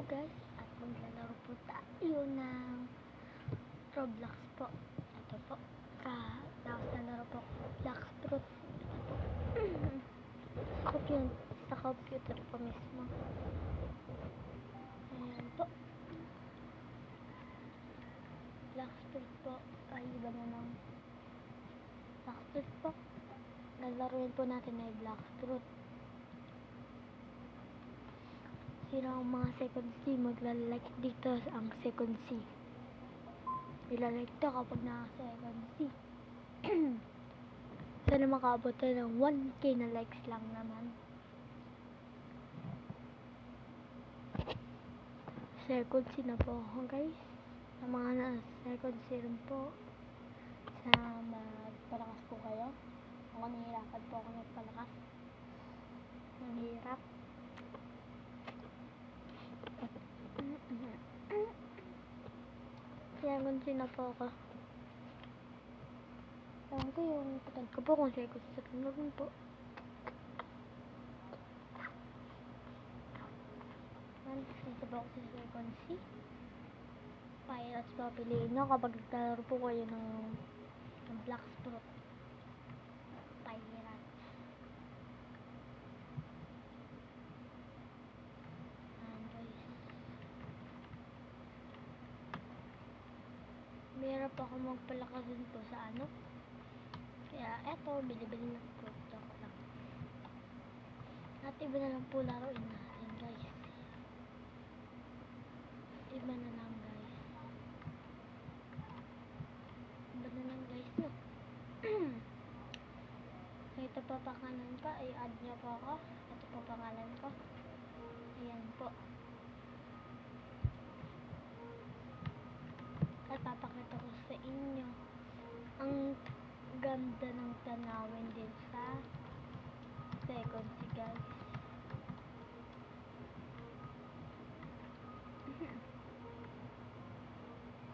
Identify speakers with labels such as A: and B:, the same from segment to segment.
A: guys, at maglalaro po tayo ng Roblox po. Ito po, tapos nalaro po Black Fruit. Sa computer po mismo. Ayan po, Black Fruit po. Ay, iba na ng Black Fruit po. Nalaruin po natin ay Black Fruit. Sino ang mga second C, maglalike dito ang second C. Ilalike to kapag naka-second C. Sana makaabot tayo ng 1K na likes lang naman. Second C na po ako guys. Sa mga na second C rin po, sana magpalakas po kayo. Ako nahihirapan po ako magpalakas. Nahihirap. Kaya gunsi na po ako. Ewan ko yung patad ko po kung second C na rin po. Nandito po ako sa second C. Pirates pa piliin nyo kapag naglalaro po kayo ng Black Fruit. Pirates. Meron pa ako magpalakas din po sa ano. Kaya eto, bili-bili na po. Joke lang. At iba na lang po laruin natin guys. Iba na lang guys. Iba na lang guys no. Ito pa pangalan ko. I-add nyo po ako. Ito pa pangalan ko. Ayan po. At papakita ko sa inyo ang ganda ng tanawin din sa second C guys.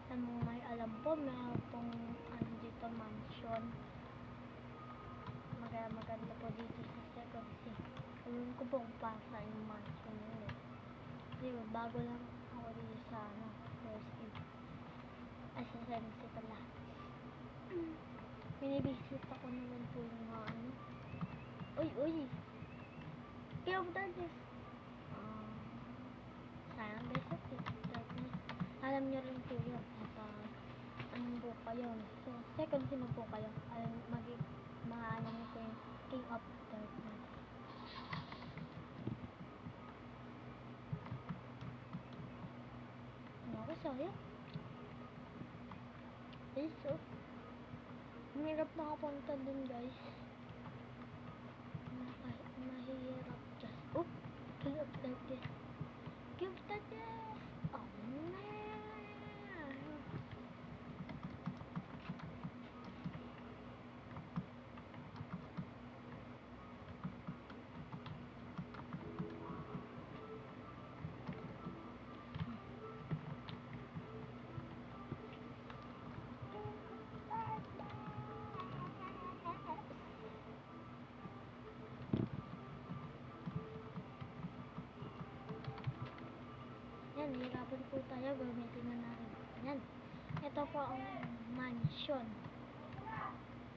A: Sa mga may alam po, meron pong ano dito, mansion. Maganda po dito sa second C. Alam ko po kung para saan yung mansion yun eh. Diba, bago lang ako dito sa ano, first C. Ay, sa second C pala. Binibisit ako naman po yung mga ano. Uy! Kaya po dati. Sayang guys, alam nyo rin po yun. Ano po kayo. So, second C na po kayo. Maano nyo po yung King of Darkness. Ano ako sayang? So, mahirap nakapunta dun guys. Mahirap dyan. Oh! King of Darkness. King of Darkness! Oh man! Yan, hirapan po tayo. Gamitin na natin. Yan. Ito po ang mansion.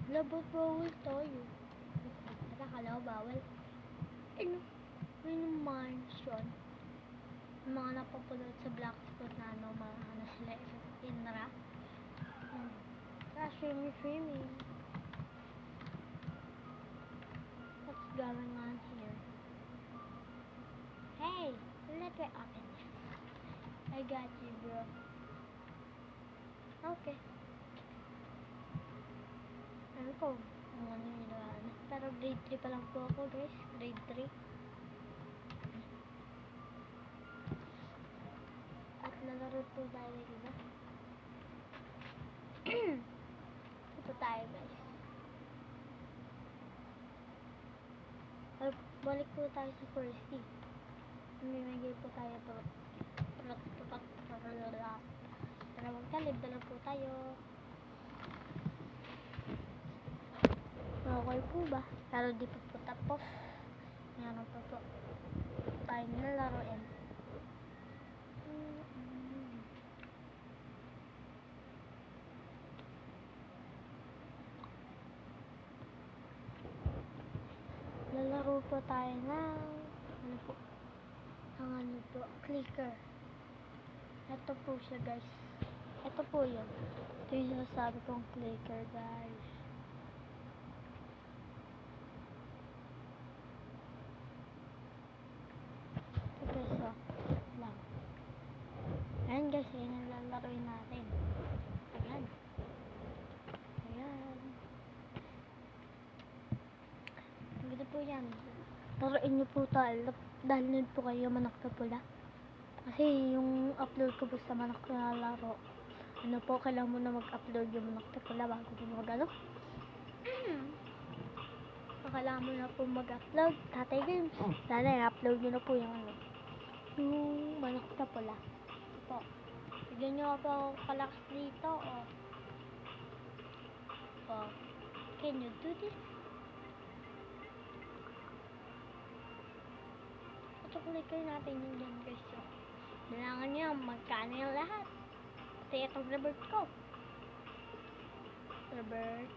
A: Labot bawal tayo. Nakakalaw bawal. Ano? Yung mansion. Yung mga napapulot sa Black Fruit na ano, mga ano sila, inra. Swimming. What's going on here? Hey! Let me open this. I got you, bro. Okay. Ano ko? Ano yung nilaan? Pero grade 3 pa lang po ako, guys. Grade 3. At nalaro po tayo dito. Ito tayo, guys. Balik po tayo sa first C. Mamimigay po tayo ito. Para magkalib na lang po tayo. Okay po ba? Pero di pa po tapos. Meron pa po tayo na laruin. Maglalaro po tayo ng ano po? Ang ano po? Clicker. Ito po siya guys. Ito po yun. Ito yung sinasabi kong clicker guys. Ito guys oh. Lang. Ayan guys, yan ang lalaroin natin. Ayan. Ayan. Ganda po yan. Laruin nyo po tayo. Dahil nun po kayo manok na pula. Kasi yung upload ko po sa manok na laro. Ano po, kailangan mo na mag-upload yung manok na pula bago mo mag-ano. Kailangan mo na po mag-upload. Tatay Games. Sana i-upload nyo na po yung ano. Yung manok na pula. Po. Bigyan nyo ako kalakas dito. Oh. Oh. Can you do this? Ito clicker natin yung dyan guys. So, kailangan nyo magkano yung lahat. Kasi itong Robert ko. Robert.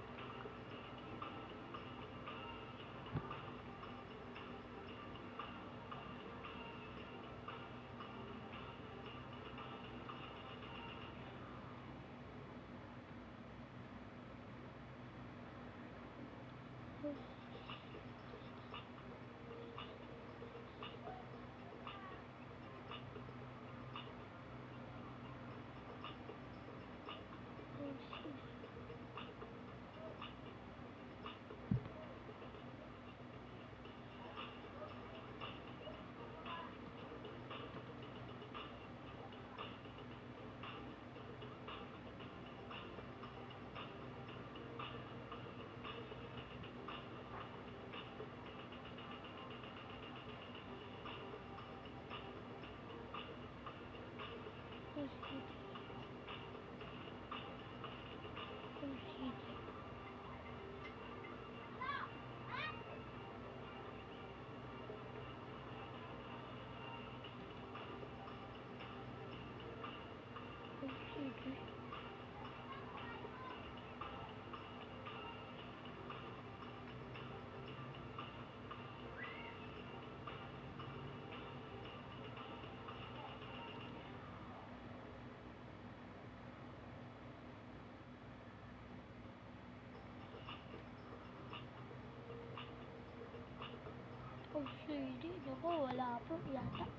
A: Oh, hindi. Naku, wala po yata.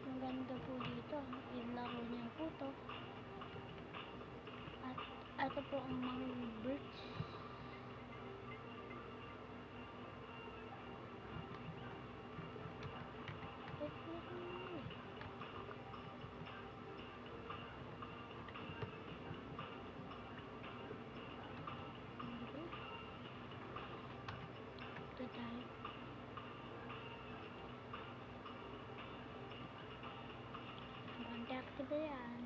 A: Ang ganda po dito. Yung laro niya po to. At ito po ang mga birds. Ito tayo. Contact ba yan?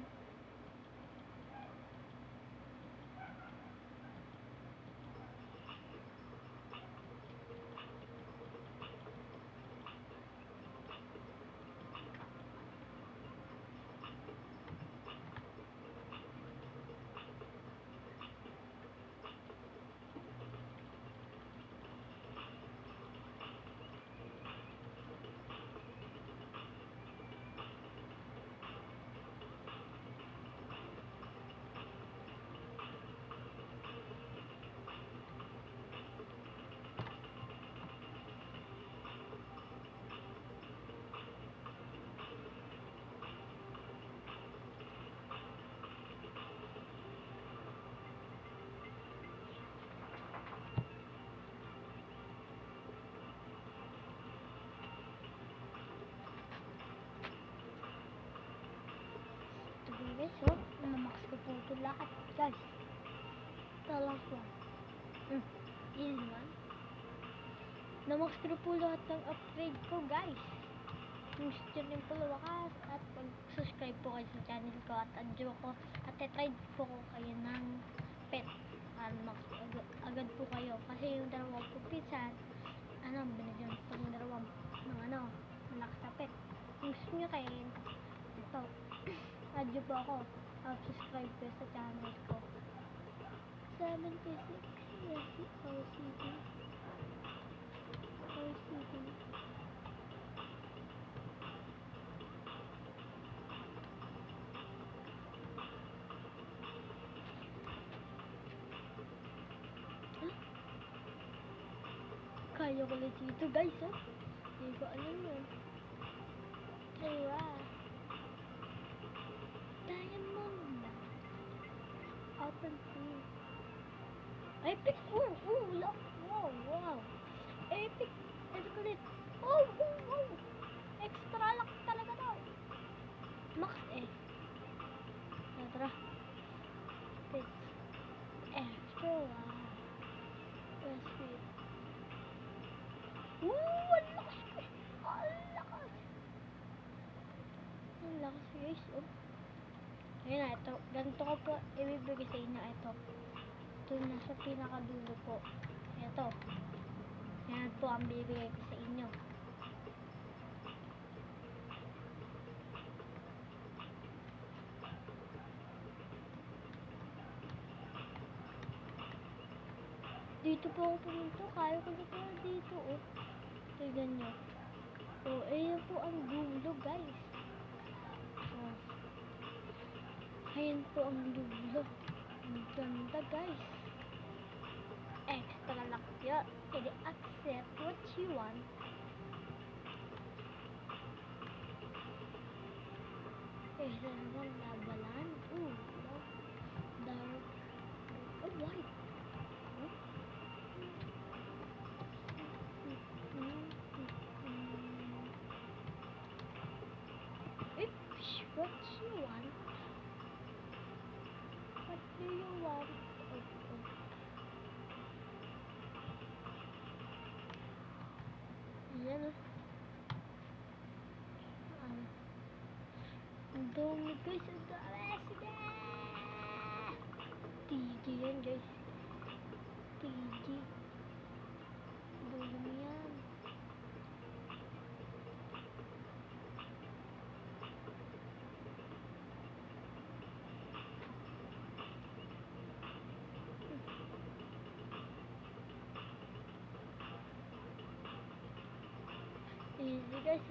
A: Guys, so, namamax ko po ito lahat, guys. Talang po. Yun man. Namax ko po lahat ng upgrade ko, guys. Kung gusto niyo po lumakas at mag-subscribe po kayo sa channel ko at adyo ko at try po ko kayo ng pet para agad po kayo kasi yung dalawang po pinsan binigyan po yung dalawang ng malakas na pet. Kung gusto niyo kayo ito adyo po ako at subscribe po sa channel ko 76 OCD kaya ko lang dito guys hindi ko alam yun kaya diamond open food epic wow epic ulit extra luck talaga daw max tara pit extra sweet ang lakas guys ayun na ito ganito ko po ibibigay sa inyo ito nasa pinakadulo po ito yan po ang bibigay ko sa inyo dito po ako pumunta kaya ko na po dito tignan nyo ayan po ang dulo guys ayan po ang dulo ang ganda guys extra luck yun jadi accept what you want naman labalan dark white what you want what do you want yan ang dumi guys ang dami sige TG yan guys TG dumi yan easy guys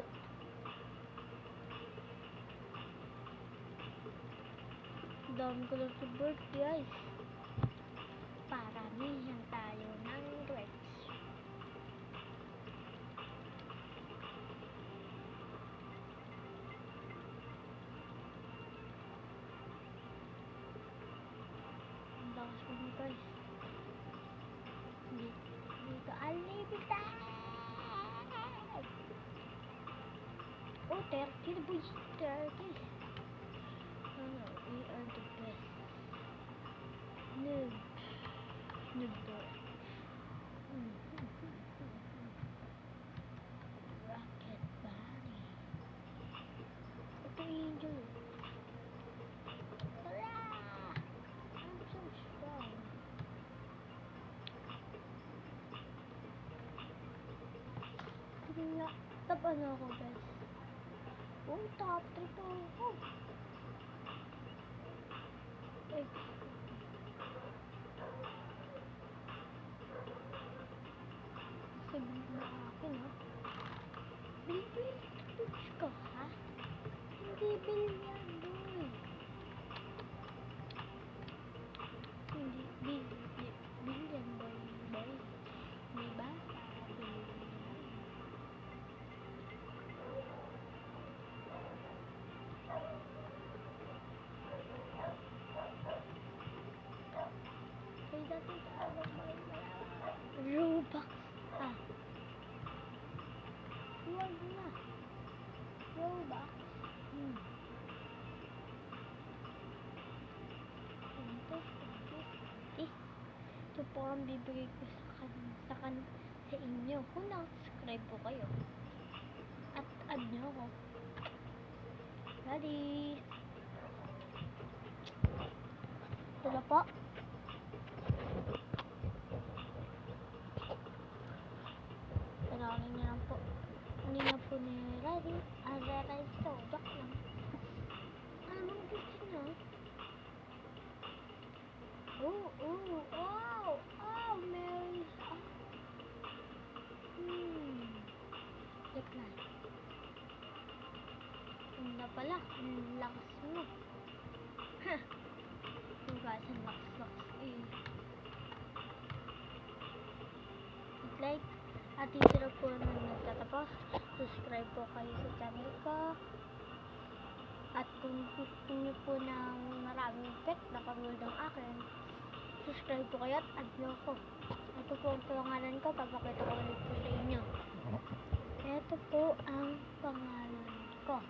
A: dami ko lang sa bird guys paramihan tayo ng birds ang lakas ko nyo guys dito unlimited 30 boys 30 we are the best noob boy rocket bunny ito angel I'm so strong tingnan top ako guys top 3 po ako sabihin mo akin Bilbil ka hindi bilyan boy hindi bilyan boy may basa Robux huwag na Robux ito po ang bibigay ko sa inyo kung na-subscribe po kayo at add niyo ako. Ready? Ito na po. Tanawin niyo lang po. Hindi na po ni ready. Ready to. Back lang. Ano bang gusto niyo? Oh, wow! Oh, Mary! Click na. Hindi na pala. Ang lakas mo. Ha! Yung guys, ang lakas eh. Like, at dito na po na nagtatapos. Subscribe po kayo sa channel ko. At kung gusto niyo po ng maraming pet na katulad ng akin, subscribe po kayo at add nyo ko. Ito po ang pangalan ko, papakita ko ulit po sa inyo. Ito po ang pangalan ko.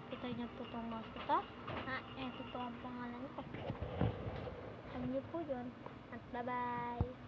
A: Kita niyo po itong mouse ko to. Ito po ang pangalan ko. Alam niyo po yun. At bye-bye!